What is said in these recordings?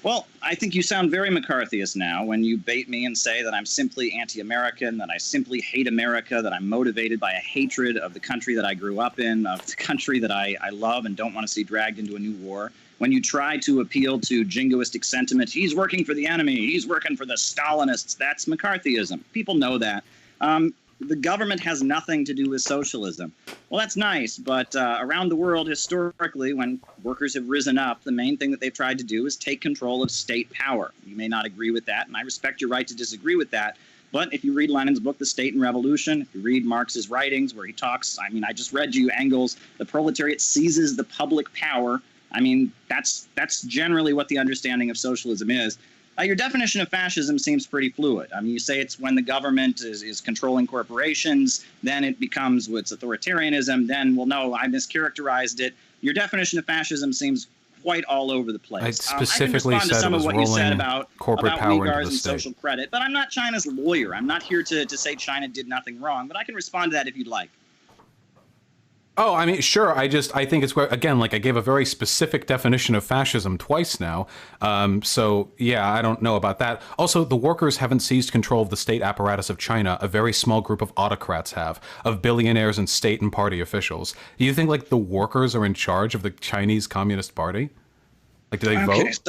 Well, I think you sound very McCarthyist now when you bait me and say that I'm simply anti-American, that I simply hate America, that I'm motivated by a hatred of the country that I grew up in, of the country that I love and don't want to see dragged into a new war. When you try to appeal to jingoistic sentiment, he's working for the enemy, he's working for the Stalinists, that's McCarthyism. People know that. The government has nothing to do with socialism. Well, that's nice, but around the world historically, when workers have risen up, the main thing that they've tried to do is take control of state power. You may not agree with that, and I respect your right to disagree with that. But if you read Lenin's book, The State and Revolution, if you read Marx's writings where he talks, I mean, I just read you Engels, the proletariat seizes the public power. I mean, that's generally what the understanding of socialism is. Your definition of fascism seems pretty fluid. I mean, you say it's when the government is controlling corporations, then it becomes what's authoritarianism, then, well, no, I mischaracterized it. Your definition of fascism seems quite all over the place. I specifically I can respond to some of what you said about corporate power into Uyghurs the and state. social credit, but I'm not China's lawyer. I'm not here to say China did nothing wrong, but I can respond to that if you'd like. Oh, I mean, sure. I think it's, again, like I gave a very specific definition of fascism twice now. So, yeah, I don't know about that. Also, the workers haven't seized control of the state apparatus of China. A very small group of autocrats have, of billionaires and state and party officials. Do you think, like, the workers are in charge of the Chinese Communist Party? Like, do they vote?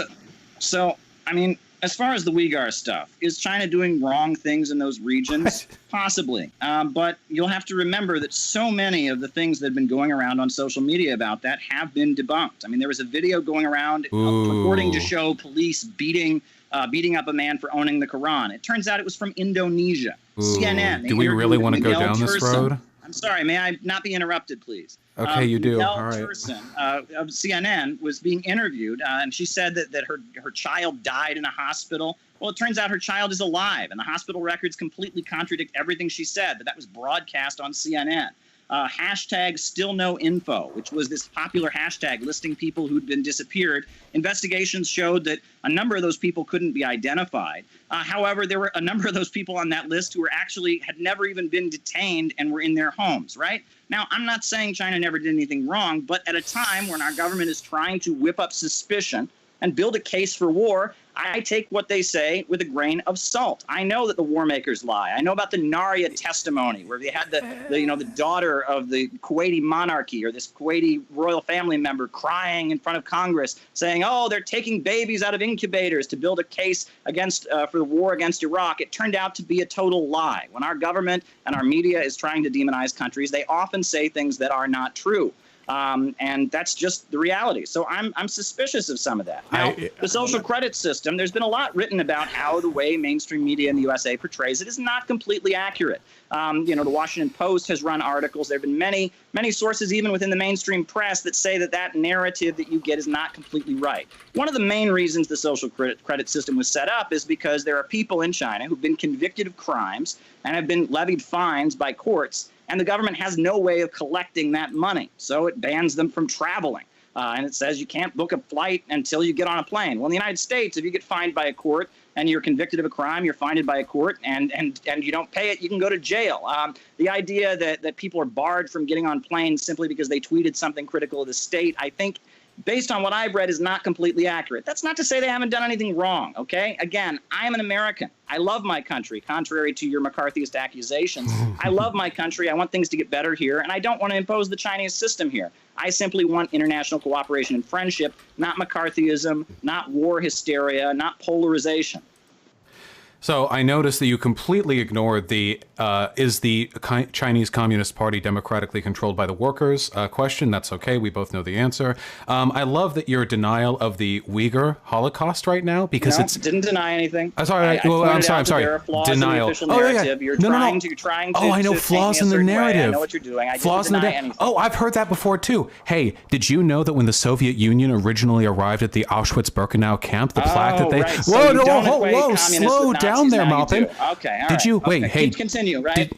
So, I mean, as far as the Uyghur stuff, is China doing wrong things in those regions? Possibly. But you'll have to remember that so many of the things that have been going around on social media about that have been debunked. I mean, there was a video going around purporting to show police beating up a man for owning the Quran. It turns out it was from Indonesia. CNN. Do we really want to go down this road? I'm sorry. May I not be interrupted, please? Okay, you do. Mel All right. Turson of CNN was being interviewed, and she said that her child died in a hospital. Well, it turns out her child is alive, and the hospital records completely contradict everything she said, but that was broadcast on CNN. Hashtag still no info, which was this popular hashtag listing people who'd been disappeared. Investigations showed that a number of those people couldn't be identified. However, there were a number of those people on that list who were actually had never even been detained and were in their homes, right? Now, I'm not saying China never did anything wrong, but at a time when our government is trying to whip up suspicion and build a case for war, I take what they say with a grain of salt. I know that the war makers lie. I know about the Naria testimony, where they had the daughter of the Kuwaiti monarchy or this Kuwaiti royal family member crying in front of Congress, saying, "Oh, they're taking babies out of incubators to build a case against for the war against Iraq." It turned out to be a total lie. When our government and our media is trying to demonize countries, they often say things that are not true. And that's just the reality. So I'm suspicious of some of that. Now, the social credit system, there's been a lot written about how the way mainstream media in the USA portrays it is not completely accurate. The Washington Post has run articles. There have been many sources, even within the mainstream press, that say that narrative that you get is not completely right. One of the main reasons the social credit system was set up is because there are people in China who've been convicted of crimes and have been levied fines by courts, and the government has no way of collecting that money. So it bans them from traveling. And it says you can't book a flight until you get on a plane. Well, in the United States, if you get fined by a court and you're convicted of a crime, you're fined by a court, and you don't pay it, you can go to jail. The idea that people are barred from getting on planes simply because they tweeted something critical of the state, I think, based on what I've read, is not completely accurate. That's not to say they haven't done anything wrong, okay? Again, I am an American. I love my country, contrary to your McCarthyist accusations. I love my country. I want things to get better here, and I don't want to impose the Chinese system here. I simply want international cooperation and friendship, not McCarthyism, not war hysteria, not polarization. So I noticed that you completely ignored the is the Chinese Communist Party democratically controlled by the workers question. That's okay. We both know the answer. I love that your denial of the Uyghur Holocaust right now, because it's didn't deny anything. I'm sorry. I'm sorry. There are flaws Denial. In the official narrative. You're trying to. Oh, I know flaws in the narrative. I know what you're doing. I flaws didn't in the deny anything. Oh, I've heard that before too. Hey, did you know that when the Soviet Union originally arrived at the Auschwitz-Birkenau camp, the plaque that they right. Whoa, slow down. down there, Maupin. Okay, all did you right. wait? Okay. Hey, continue, right?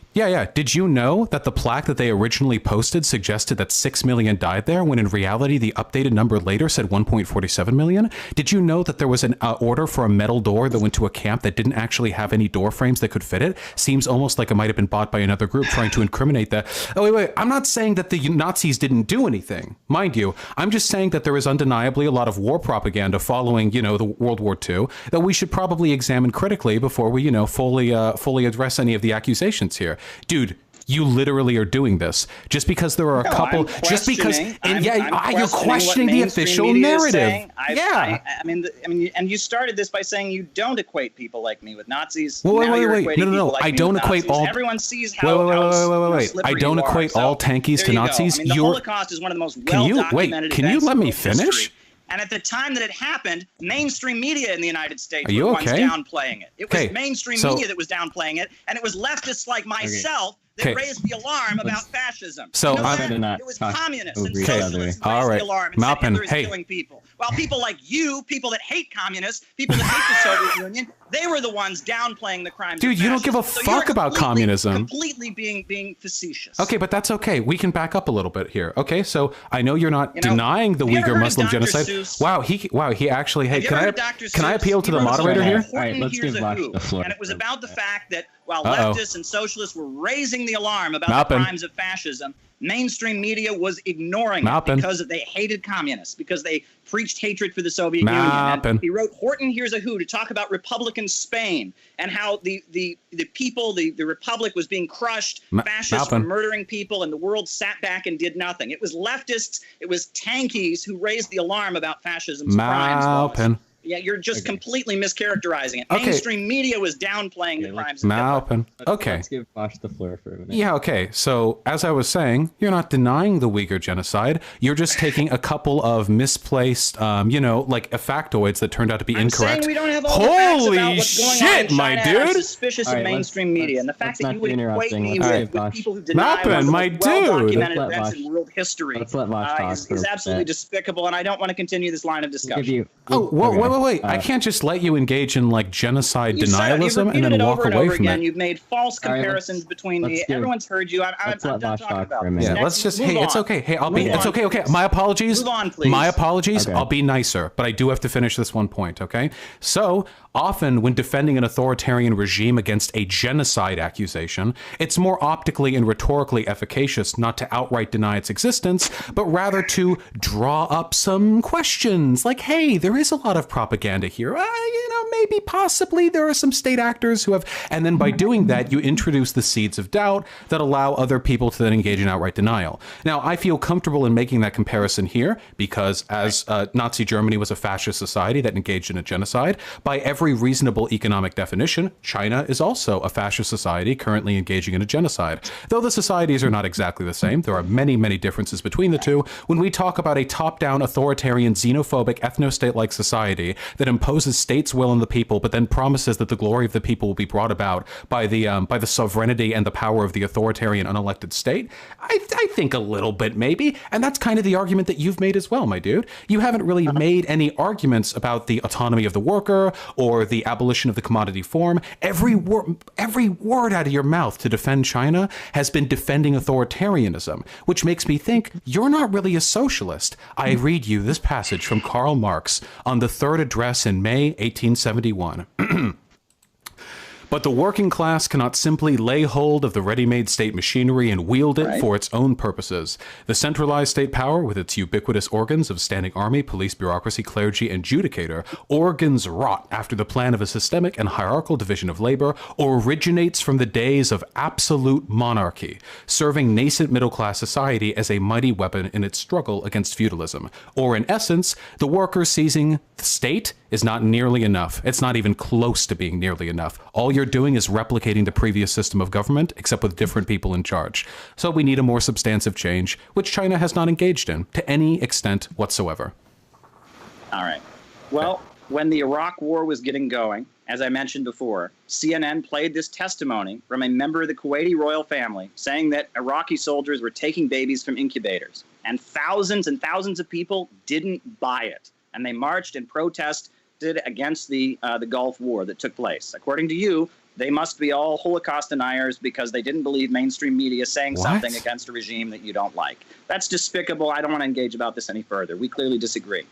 Did you know that the plaque that they originally posted suggested that 6 million died there, when in reality the updated number later said 1.47 million? Did you know that there was an order for a metal door that went to a camp that didn't actually have any door frames that could fit it? Seems almost like it might have been bought by another group trying to incriminate that. Oh, wait. I'm not saying that the Nazis didn't do anything, mind you. I'm just saying that there is undeniably a lot of war propaganda following, the World War II that we should probably examine critically before we, fully address any of the accusations here. Dude, you literally are doing this just because there are a couple. Just because, you're questioning the official narrative. And you started this by saying you don't equate people like me with Nazis. Wait. No. I don't equate all. Everyone sees how. Wait. I don't equate all tankies to Nazis. The Holocaust is one of the most well-documented events. Can you let me finish? History. And at the time that it happened, mainstream media in the United States were the ones downplaying it. It was mainstream media that was downplaying it, and it was leftists like myself that raised the alarm about fascism. So it was communists and socialists raised the alarm and said Hitler is killing people. While people like you, people that hate communists, people that hate the Soviet Union, they were the ones downplaying the crimes. Dude, you don't give a fuck about communism. Completely being facetious. Okay, but that's okay. We can back up a little bit here. Okay, so I know you're not denying the Uyghur Muslim genocide. Wow, he actually. Hey, can I appeal to the moderator here? All right, let's give Vaush the floor. And it was about the fact that while leftists and socialists were raising the alarm about the crimes of fascism, mainstream media was ignoring it because they hated communists, because they preached hatred for the Soviet Union. And he wrote Horton Hears a Who to talk about Republican Spain and how the people, the republic was being crushed, fascists were murdering people, and the world sat back and did nothing. It was leftists, it was tankies who raised the alarm about fascism's crimes. Yeah, you're just completely mischaracterizing it. Mainstream media was downplaying the crimes of Hitler. Let's give Vaush the floor for a minute. Yeah, okay. So, as I was saying, you're not denying the Uyghur genocide. You're just taking a couple of misplaced, like factoids that turned out to be incorrect. Saying we don't have all the facts about what's going on in China, my dude! I'm suspicious of mainstream media. And the fact that you would equate me with people who deny well-documented events in world history is absolutely despicable, and I don't want to continue this line of discussion. Wait. I can't just let you engage in genocide denialism and then walk away from it. You've made false comparisons between me. Everyone's heard you. I'm done talking about this. Yeah, let's just. Hey, it's okay. Hey, it's okay. Okay, my apologies. Move on, please. My apologies. I'll be nicer, but I do have to finish this one point. Okay, so often when defending an authoritarian regime against a genocide accusation, it's more optically and rhetorically efficacious not to outright deny its existence, but rather to draw up some questions like, hey, there is a lot of propaganda here. Maybe possibly there are some state actors who have, and then by doing that, you introduce the seeds of doubt that allow other people to then engage in outright denial. Now, I feel comfortable in making that comparison here because as Nazi Germany was a fascist society that engaged in a genocide, by every reasonable economic definition, China is also a fascist society currently engaging in a genocide. Though the societies are not exactly the same, there are many, many differences between the two. When we talk about a top-down authoritarian, xenophobic, ethno-state-like society that imposes state's will on the people, but then promises that the glory of the people will be brought about by the sovereignty and the power of the authoritarian unelected state, I think a little bit maybe, and that's kind of the argument that you've made as well, my dude. You haven't really made any arguments about the autonomy of the worker or the abolition of the commodity form. Every word out of your mouth to defend China has been defending authoritarianism, which makes me think you're not really a socialist. I read you this passage from Karl Marx on the third address in May 1871. But the working class cannot simply lay hold of the ready-made state machinery and wield it for its own purposes. The centralized state power, with its ubiquitous organs of standing army, police, bureaucracy, clergy, and judicator, organs wrought after the plan of a systemic and hierarchical division of labor, originates from the days of absolute monarchy, serving nascent middle-class society as a mighty weapon in its struggle against feudalism. Or in essence, the worker seizing the state is not nearly enough. It's not even close to being nearly enough. All you're doing is replicating the previous system of government, except with different people in charge. So we need a more substantive change, which China has not engaged in to any extent whatsoever. All right. Well, when the Iraq War was getting going, as I mentioned before, CNN played this testimony from a member of the Kuwaiti royal family saying that Iraqi soldiers were taking babies from incubators. And thousands of people didn't buy it. And they marched in protest against the Gulf War that took place. According to you, they must be all Holocaust deniers because they didn't believe mainstream media saying something against a regime that you don't like. That's despicable. I don't want to engage about this any further. We clearly disagree.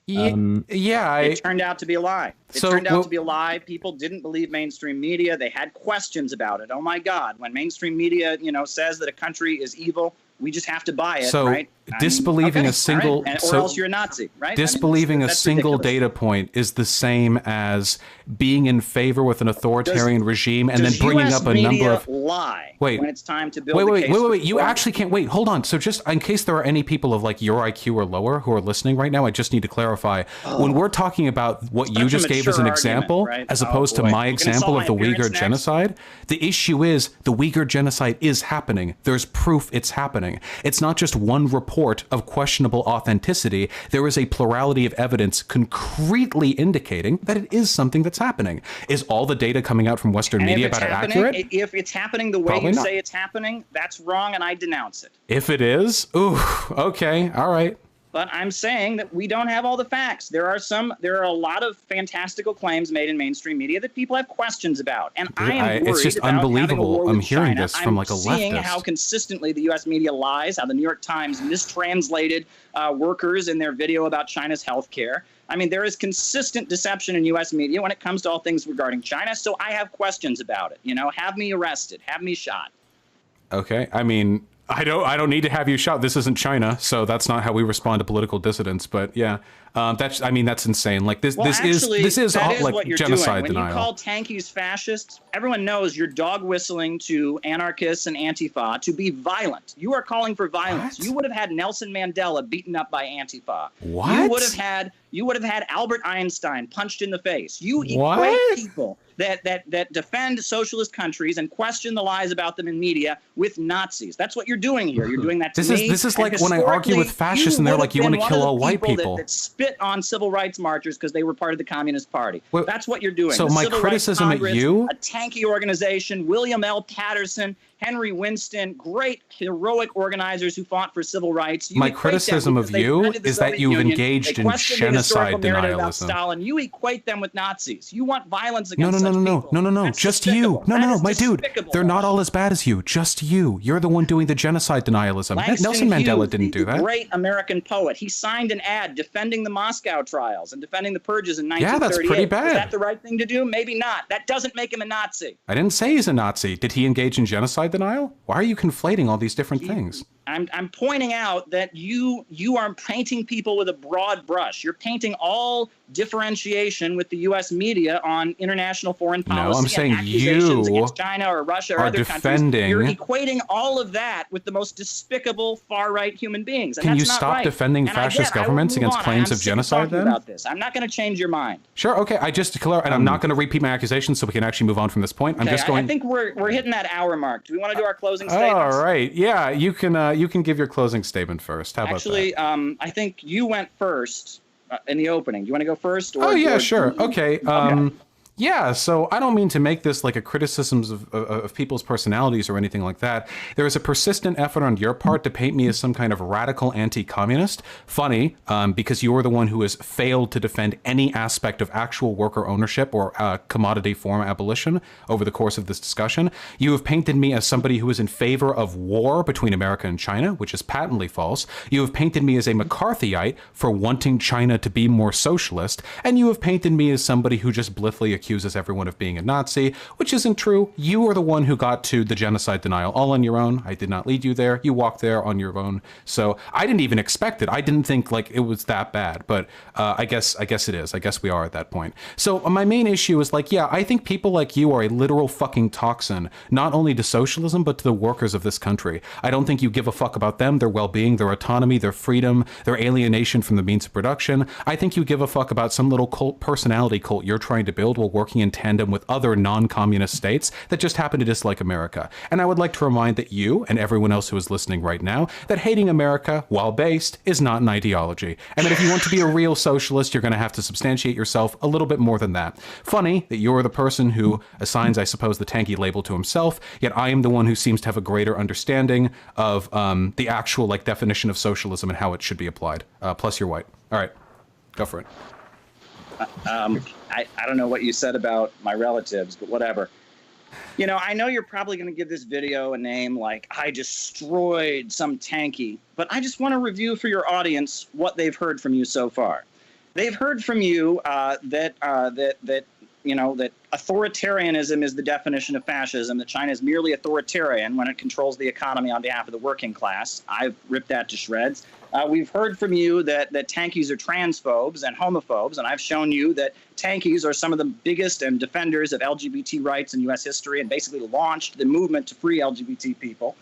It turned out to be a lie. It turned out to be a lie. People didn't believe mainstream media. They had questions about it. Oh my God! When mainstream media, says that a country is evil, we just have to buy it, right? Disbelieving a single, or else you're a Nazi, right? Disbelieving a single data point is the same as being in favor with an authoritarian regime and then bringing up a number of lie. When it's time to build. Wait! You actually can't wait. Hold on. So just in case there are any people of like your IQ or lower who are listening right now, I just need to clarify when we're talking about what you just gave as an example, as opposed to my example of the Uyghur genocide. The issue is the Uyghur genocide is happening. There's proof it's happening. It's not just one report of questionable authenticity. There is a plurality of evidence concretely indicating that it is something that's happening. Is all the data coming out from Western media about it accurate? If it's happening the way you say it's happening, that's wrong, and I denounce it. If it is, ooh, okay, all right. But I'm saying that we don't have all the facts. There are a lot of fantastical claims made in mainstream media that people have questions about. And I am worried it's just about unbelievable. I'm hearing China. this from like a leftist. I'm seeing how consistently the U.S. media lies, how the New York Times mistranslated workers in their video about China's healthcare. I mean, there is consistent deception in U.S. media when it comes to all things regarding China. So I have questions about it. Have me arrested, have me shot. Okay, I mean, I don't need to have you shot. This isn't China, so that's not how we respond to political dissidents. But yeah, that's insane. Like this is like genocide denial. When you call tankies fascists, everyone knows you're dog whistling to anarchists and Antifa to be violent. You are calling for violence. What? You would have had Nelson Mandela beaten up by Antifa. What? You would have had Albert Einstein punched in the face. You equate people that defend socialist countries and question the lies about them in media with Nazis. That's what you're doing here. You're doing that to me. This is like when I argue with fascists and they're like, you want to kill all white people. That spit on civil rights marchers because they were part of the Communist Party. Well, that's what you're doing. So my criticism at you, a tanky organization, William L. Patterson, Henry Winston, great heroic organizers who fought for civil rights. My criticism of you is that you've engaged in genocide denialism. Stalin. You equate them with Nazis. You want violence against such people. No. Just you. No, my dude. They're not all as bad as you. Just you. You're the one doing the genocide denialism. Nelson Mandela didn't do that. Great American poet. He signed an ad defending the Moscow trials and defending the purges in 1938. Yeah, that's pretty bad. Is that the right thing to do? Maybe not. That doesn't make him a Nazi. I didn't say he's a Nazi. Did he engage in genocide denial? Why are you conflating all these different things? I'm pointing out that you are painting people with a broad brush. You're painting all differentiation with the U.S. media on international foreign policy. No, I'm saying accusations against China or Russia or other countries. You're equating all of that with the most despicable far-right human beings. And Can you stop defending fascist governments against claims of genocide then? About this. I'm not going to change your mind. Sure, okay. I just declare, and I'm not going to repeat my accusations so we can actually move on from this point. I'm just going. I think we're hitting that hour mark. Do we want to do our closing statements? All right. Yeah, you can give your closing statement first. How about that? Actually, I think you went first in the opening. Do you want to go first? Sure. Okay. Yeah, so I don't mean to make this like a criticism of people's personalities or anything like that. There is a persistent effort on your part to paint me as some kind of radical anti-communist. Funny, because you are the one who has failed to defend any aspect of actual worker ownership or commodity form abolition over the course of this discussion. You have painted me as somebody who is in favor of war between America and China, which is patently false. You have painted me as a McCarthyite for wanting China to be more socialist. And you have painted me as somebody who just blithely accuses everyone of being a Nazi, which isn't true. You are the one who got to the genocide denial all on your own. I did not lead you there. You walked there on your own. So I didn't even expect it. I didn't think like it was that bad, but I guess it is. I guess we are at that point. So my main issue is like, yeah, I think people like you are a literal fucking toxin, not only to socialism, but to the workers of this country. I don't think you give a fuck about them, their well-being, their autonomy, their freedom, their alienation from the means of production. I think you give a fuck about some little personality cult you're trying to build while working in tandem with other non-communist states that just happen to dislike America. And I would like to remind that you and everyone else who is listening right now that hating America, while based, is not an ideology. And that if you want to be a real socialist, you're going to have to substantiate yourself a little bit more than that. Funny that you're the person who assigns, I suppose, the tanky label to himself, yet I am the one who seems to have a greater understanding of the actual definition of socialism and how it should be applied. Plus you're white. All right, go for it. I don't know what you said about my relatives, but whatever. You know, I know you're probably going to give this video a name like I destroyed some tanky, but I just want to review for your audience what they've heard from you so far. They've heard from you that authoritarianism is the definition of fascism, that China is merely authoritarian when it controls the economy on behalf of the working class. I've ripped that to shreds. We've heard from you that tankies are transphobes and homophobes, and I've shown you that tankies are some of the biggest and defenders of LGBT rights in U.S. history and basically launched the movement to free LGBT people.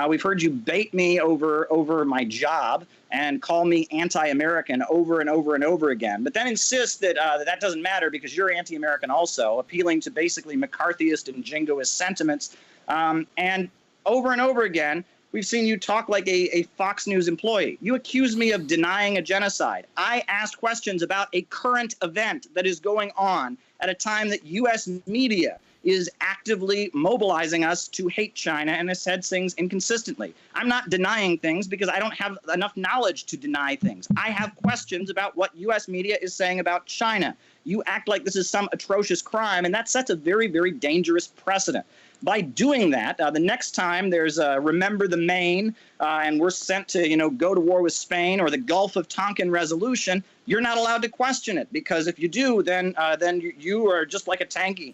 We've heard you bait me over my job and call me anti-American over and over and over again, but then insist that that doesn't matter because you're anti-American also, appealing to basically McCarthyist and jingoist sentiments. And over again, we've seen you talk like a Fox News employee. You accuse me of denying a genocide. I asked questions about a current event that is going on at a time that U.S. media is actively mobilizing us to hate China and has said things inconsistently. I'm not denying things because I don't have enough knowledge to deny things. I have questions about what U.S. media is saying about China. You act like this is some atrocious crime, and that sets a very, very dangerous precedent. By doing that, the next time there's Remember the Maine and we're sent to, go to war with Spain or the Gulf of Tonkin resolution, you're not allowed to question it because if you do, then you are just like a tanky.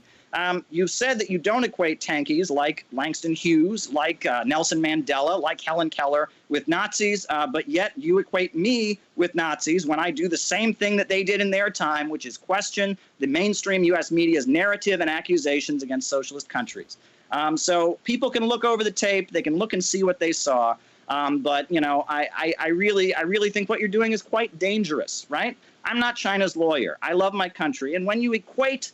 You've said that you don't equate tankies like Langston Hughes, like Nelson Mandela, like Helen Keller with Nazis, but yet you equate me with Nazis when I do the same thing that they did in their time, which is question the mainstream U.S. media's narrative and accusations against socialist countries. So people can look over the tape, they can look and see what they saw, but I really think what you're doing is quite dangerous, right? I'm not China's lawyer. I love my country, and when you equate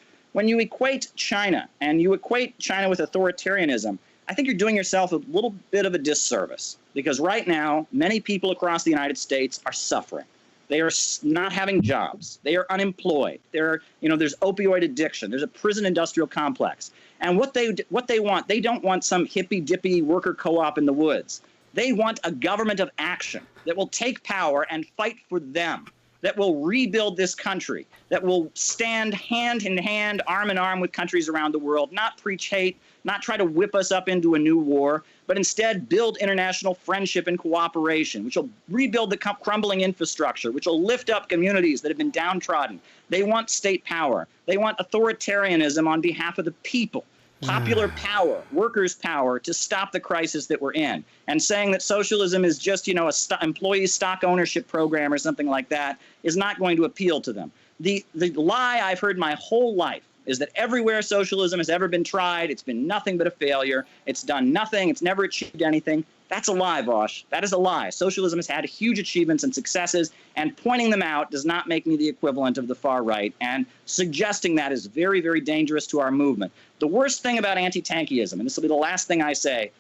China and you equate China with authoritarianism, I think you're doing yourself a little bit of a disservice because right now, many people across the United States are suffering. They are not having jobs. They are unemployed. There's opioid addiction. There's a prison industrial complex. And what they want, they don't want some hippy-dippy worker co-op in the woods. They want a government of action that will take power and fight for them, that will rebuild this country, that will stand hand in hand, arm in arm with countries around the world, not preach hate, not try to whip us up into a new war, but instead build international friendship and cooperation, which will rebuild the crumbling infrastructure, which will lift up communities that have been downtrodden. They want state power. They want authoritarianism on behalf of the people. Popular power, workers' power to stop the crisis that we're in. And saying that socialism is just, employee stock ownership program or something like that is not going to appeal to them. The lie I've heard my whole life is that everywhere socialism has ever been tried, it's been nothing but a failure. It's done nothing. It's never achieved anything. That's a lie, Vaush. That is a lie. Socialism has had huge achievements and successes, and pointing them out does not make me the equivalent of the far right, and suggesting that is very, very dangerous to our movement. The worst thing about anti-tankyism, and this will be the last thing I say,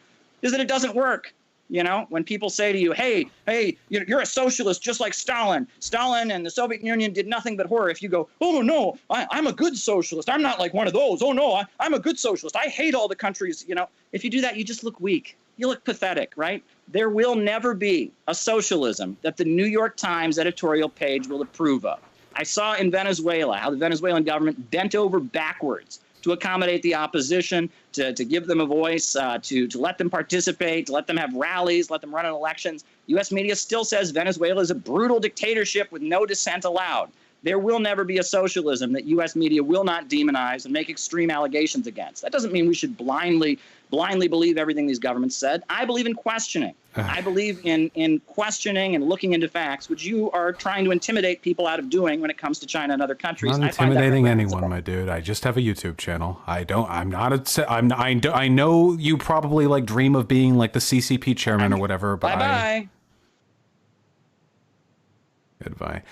is that it doesn't work. When people say to you, hey, you're a socialist just like Stalin. Stalin and the Soviet Union did nothing but horror. If you go, oh, no, I'm a good socialist. I'm not like one of those. Oh, no, I'm a good socialist. I hate all the countries. If you do that, you just look weak. You look pathetic, right? There will never be a socialism that the New York Times editorial page will approve of. I saw in Venezuela how the Venezuelan government bent over backwards to accommodate the opposition, to give them a voice, to let them participate, to let them have rallies, let them run in elections. U.S. media still says Venezuela is a brutal dictatorship with no dissent allowed. There will never be a socialism that U.S. media will not demonize and make extreme allegations against. That doesn't mean we should blindly believe everything these governments said. I believe in questioning. I believe in questioning and looking into facts, which you are trying to intimidate people out of doing when it comes to China and other countries. I'm not intimidating anyone, my dude. I just have a YouTube channel. I know you probably dream of being like the CCP chairman or whatever, but bye-bye. Goodbye.